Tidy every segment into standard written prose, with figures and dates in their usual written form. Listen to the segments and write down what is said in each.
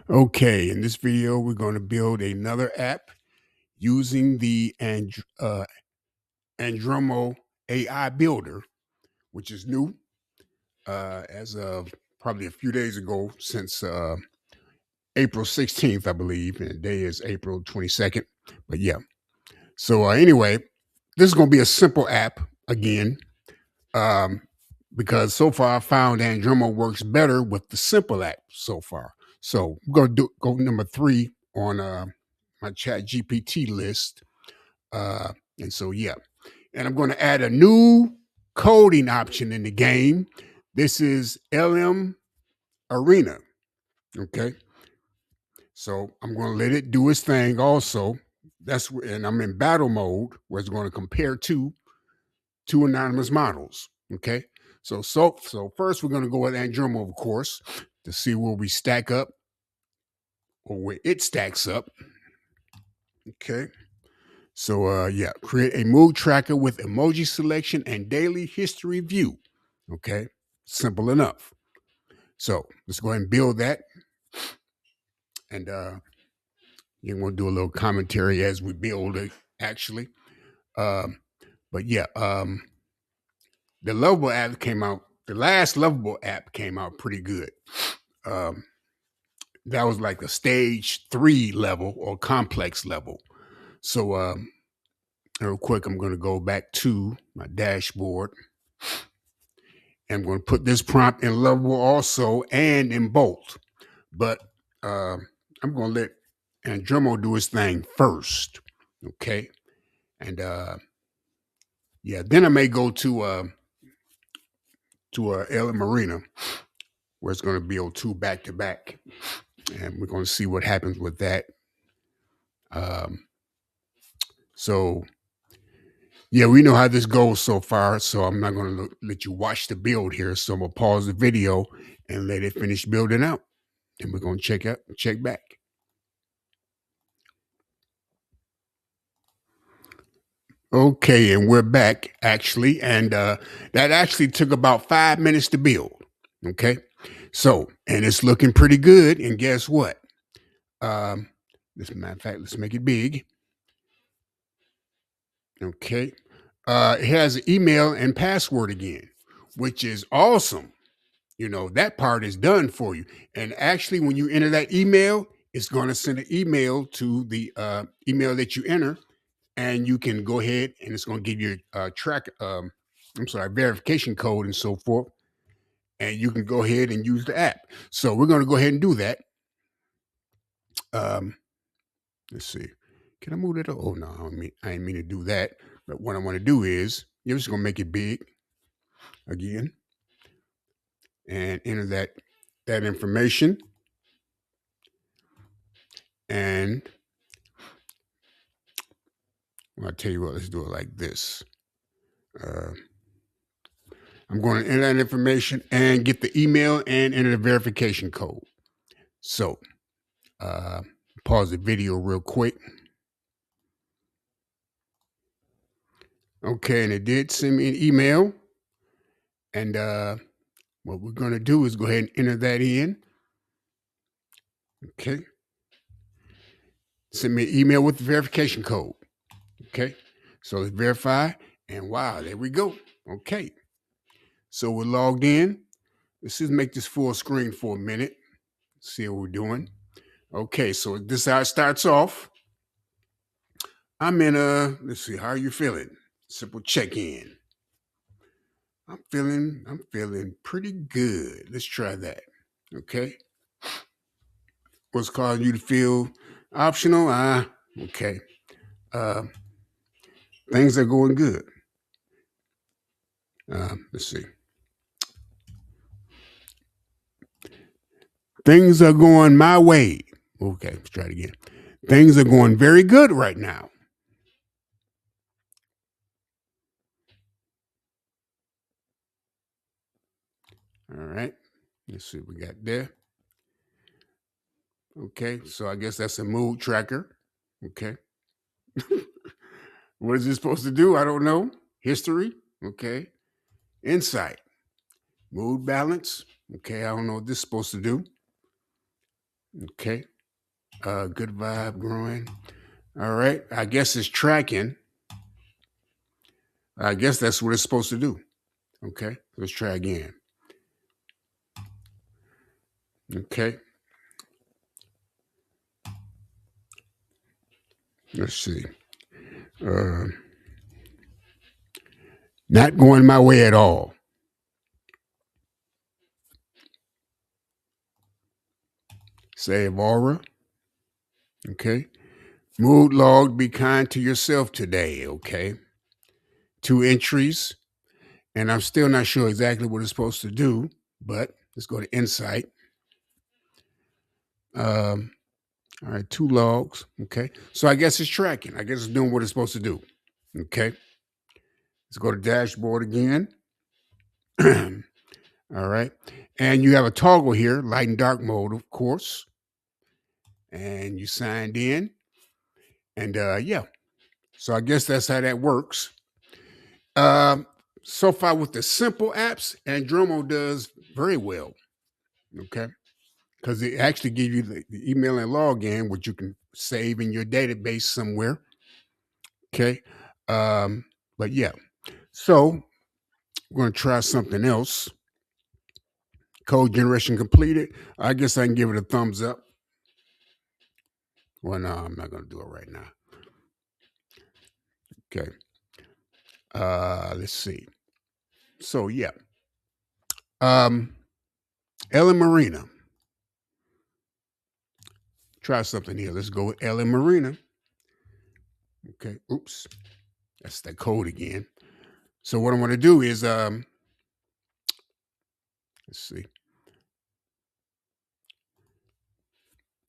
Okay, in this video, we're going to build another app using the Andromo AI builder, which is new as of probably a few days ago, since April 16th, I believe, and the day is April 22nd. But yeah, so anyway, this is going to be a simple app again, um, because so far I found Andromo works better with the simple app so far. So we're going to go number 3 on my chat GPT list. And so, yeah. And I'm going to add a new coding option in the game. This is LM Arena. Okay. So I'm going to let it do its thing also. And I'm in battle mode where it's going to compare two anonymous models. Okay. So first we're going to go with Andromo, of course, to see where we stack up or where it stacks up. Okay. So yeah, create a mood tracker with emoji selection and daily history view. Okay, simple enough. So let's go ahead and build that, and you're going to do a little commentary as we build it, actually. Um, but yeah, the Lovable app came out. The last Lovable app came out pretty good. Um, that was like a stage 3 level or complex level. So real quick, I'm going to go back to my dashboard. I'm going to put this prompt in Lovable also and in Bolt. But I'm going to let Andromo do his thing first. Okay. And yeah, then I may go to El Marina, where it's going to be on 2 back to back. And we're going to see what happens with that. So yeah, we know how this goes so far. So I'm not going to let you watch the build here. So I'm going to pause the video and let it finish building out. And we're going to check back. Okay, and we're back actually, and that actually took about 5 minutes to build. Okay, so and it's looking pretty good. And guess what? This matter of fact, let's make it big. Okay, it has an email and password again, which is awesome. You know that part is done for you. And actually, when you enter that email, it's going to send an email to the email that you enter, and you can go ahead and it's going to give you a verification code and so forth. And you can go ahead and use the app. So we're going to go ahead and do that. Let's see. Can I move it? Oh no, I didn't mean to do that. But what I want to do is you're just going to make it big again and enter that information. And I'll tell you what, let's do it like this. I'm going to enter that information and get the email and enter the verification code. So pause the video real quick. Okay, and it did send me an email. And what we're going to do is go ahead and enter that in. Okay. Send me an email with the verification code. Okay. So let's verify. And wow, there we go. Okay. So we're logged in. Let's just make this full screen for a minute. See what we're doing. Okay. So this is how it starts off. I'm in let's see, how are you feeling? Simple check-in. I'm feeling pretty good. Let's try that. Okay. What's causing you to feel optional? Okay. Things are going good. Let's see. Things are going my way. Okay, let's try it again. Things are going very good right now. All right. Let's see what we got there. Okay, so I guess that's a mood tracker. Okay. What is this supposed to do? I don't know. History. Okay. Insight. Mood balance. Okay, I don't know what this is supposed to do. Okay. Good vibe growing. All right. I guess it's tracking. I guess that's what it's supposed to do. Okay. Let's try again. Okay. Let's see. Not going my way at all. Save aura. Okay. Mood log, be kind to yourself today. Okay. 2 entries. And I'm still not sure exactly what it's supposed to do, but let's go to insight. All right, 2 logs. Okay. So I guess it's tracking. I guess it's doing what it's supposed to do. Okay. Let's go to dashboard again. All right. And you have a toggle here, light and dark mode, of course. And you signed in. And yeah. So I guess that's how that works. So far with the simple apps, Andromo does very well. Okay. Because it actually gives you the email and login, which you can save in your database somewhere. Okay. But yeah. So we're going to try something else. Code generation completed. I guess I can give it a thumbs up. Well, no, I'm not going to do it right now. Okay. Let's see. So yeah. Ellen Marina. Try something here. Let's go with Ellen Marina. Okay. Oops. That's that code again. So what I want to do is let's see.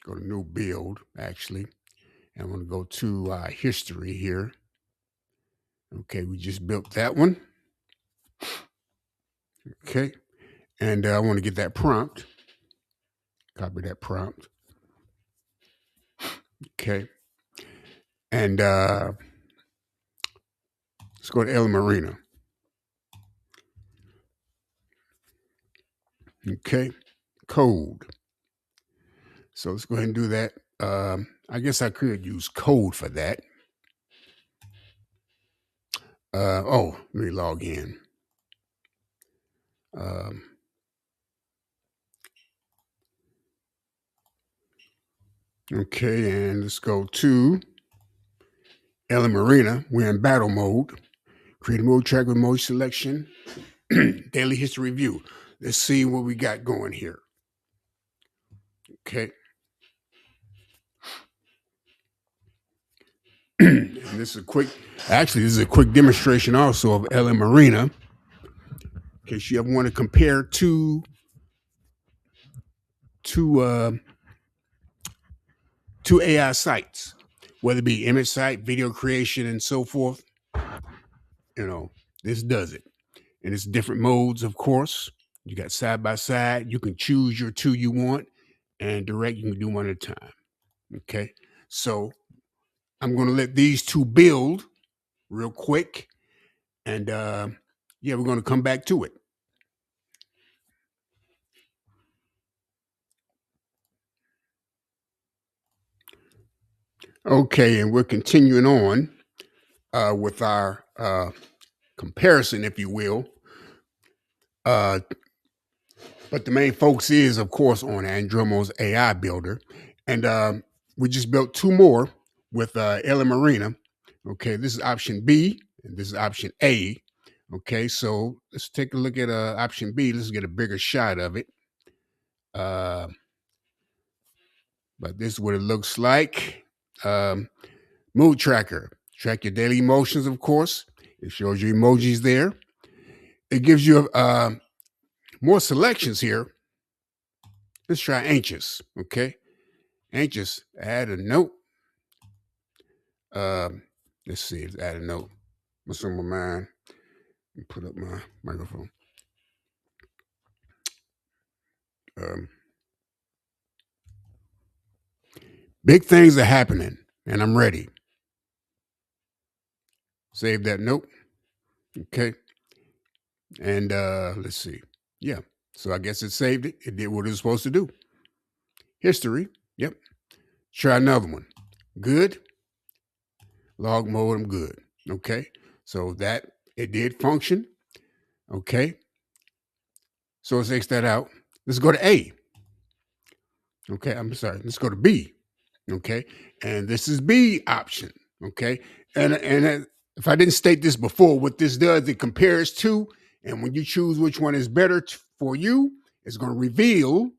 Go to new build, actually. And I'm going to go to history here. Okay, we just built that one. Okay. And I want to get that prompt. Copy that prompt. Okay. And let's go to Ella Marina. Okay. Code. So let's go ahead and do that. I guess I could use code for that. Let me log in. Okay, and let's go to Ella Marina. We're in battle mode. Create a mode track with mode selection. Daily history review. Let's see what we got going here. Okay. And this is this is a quick demonstration also of Ella Marina. In case you ever want to compare two AI sites, whether it be image site, video creation, and so forth. This does it. And it's different modes, of course. You got side by side. You can choose your two you want, and direct, you can do one at a time. Okay. So I'm going to let these two build real quick. And yeah, we're going to come back to it. Okay. And we're continuing on with our comparison, if you will. But the main focus is, of course, on Andromo's AI builder. And we just built two more with Ella Marina. Okay, this is option B, and this is option A. Okay, so let's take a look at option B. Let's get a bigger shot of it. But this is what it looks like. Mood tracker. Track your daily emotions, of course. It shows you emojis there. It gives you more selections here. Let's try anxious. Okay. Anxious. Add a note. Let's see. Let's add a note. What's on my mind? Put up my microphone. Big things are happening, and I'm ready. Save that note. Okay. And let's see. Yeah. So I guess it saved it. It did what it was supposed to do. History. Yep. Try another one. Good. Log mode, I'm good. Okay. So that it did function. Okay. So let's X that out. Let's go to A. Okay. I'm sorry. Let's go to B. Okay. And this is B option. Okay. And if I didn't state this before, what this does, it compares to, and when you choose which one is better for you, it's going to reveal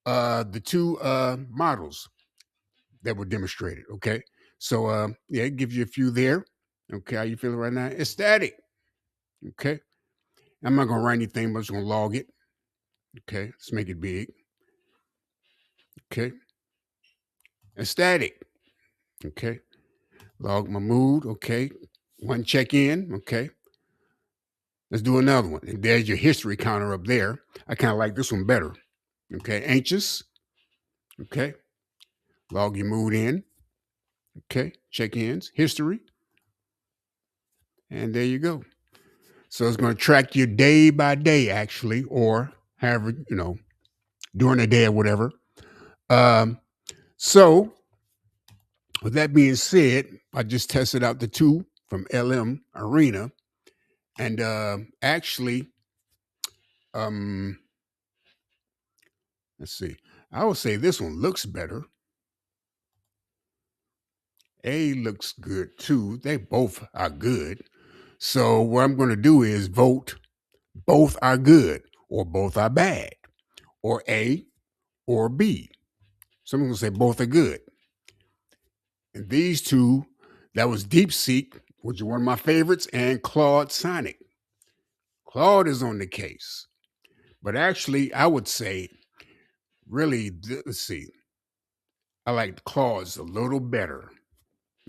the two models that were demonstrated. Okay. So yeah, it gives you a few there. Okay. How you feeling right now? It's static. Okay. I'm not going to write anything, but I'm just going to log it. Okay. Let's make it big. Okay. It's static. Okay. Log my mood. Okay. One check in. Okay. Let's do another one. And there's your history counter up there. I kind of like this one better. Okay. Anxious. Okay. Log your mood in. Okay. Check ins. History. And there you go. So it's going to track you day by day, actually, or however, during the day or whatever. So with that being said, I just tested out the two from LM Arena. And actually, um, let's see. I would say this one looks better. A looks good too. They both are good. So what I'm going to do is vote both are good or both are bad or A or B. Someone's going to say both are good. And these two, that was DeepSeek, which is one of my favorites, and Claude Sonic. Claude is on the case. But actually, I would say, really, let's see. I like Claude's a little better.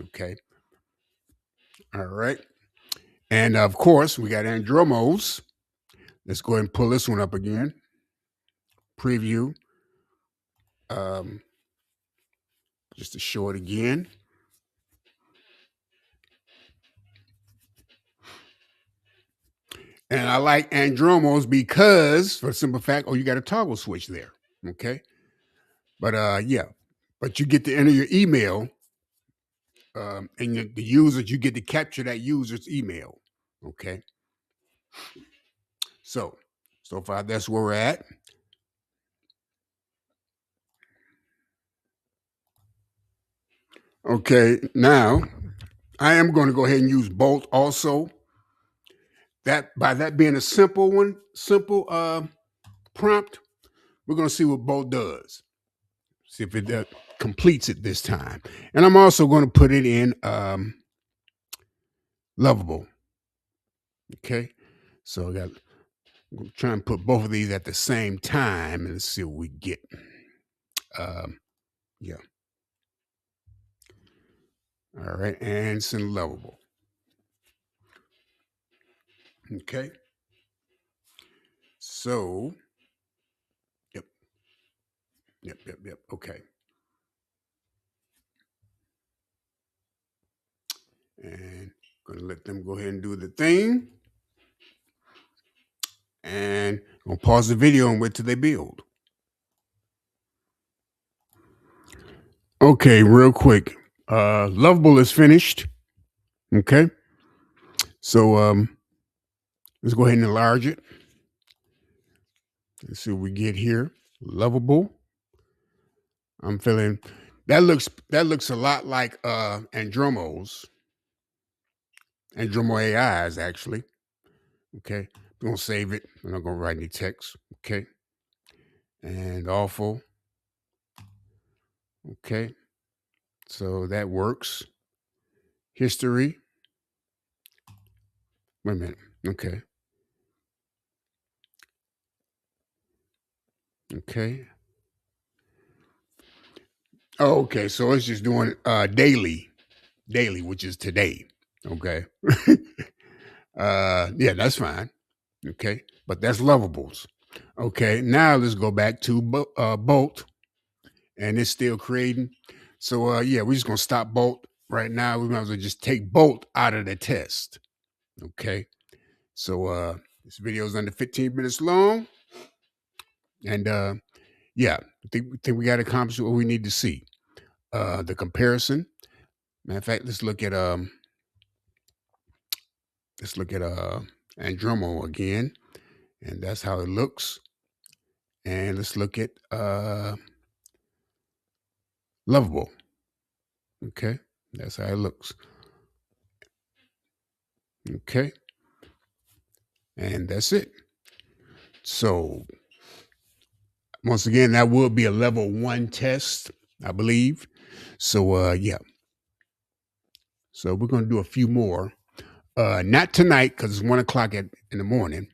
Okay. All right. And of course, we got Andromos. Let's go ahead and pull this one up again. Preview. Um, just to show it again. And I like Andromos because, for the simple fact, you got a toggle switch there. Okay. But yeah, but you get to enter your email, and the users, you get to capture that user's email. Okay. So far, that's where we're at. Okay. Now, I am going to go ahead and use Bolt also. That by that being a simple prompt, we're going to see what Bolt does. See if it completes it this time. And I'm also going to put it in Lovable. Okay. So I'm trying to put both of these at the same time and let's see what we get. Yeah. All right. And send Lovable. Okay. So, yep. Yep. Okay. And going to let them go ahead and do the thing. And I'm going to pause the video and wait till they build. Okay, real quick. Lovable is finished. Okay. So let's go ahead and enlarge it. Let's see what we get here. Lovable. I'm feeling that looks a lot like Andromo's. Andromo AI's actually. Okay. I'm gonna save it. I'm not gonna write any text. Okay. And awful. Okay. So that works. History. Wait a minute. Okay. Okay. Oh, okay. So it's just doing daily, which is today. Okay. Yeah, that's fine. Okay. But that's Lovables. Okay. Now let's go back to Bolt, and it's still creating. So yeah, we're just gonna stop Bolt right now. We might as well just take Bolt out of the test. Okay. So this video is under 15 minutes long. And yeah, I think we got accomplished what we need to see. The comparison. Matter of fact, let's look at Andromo again, and that's how it looks. And let's look at Lovable. Okay, that's how it looks. Okay, and that's it. So once again, that will be a level 1 test, I believe. So yeah. So we're gonna do a few more. Not tonight because it's 1 o'clock in the morning.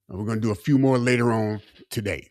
We're gonna do a few more later on today.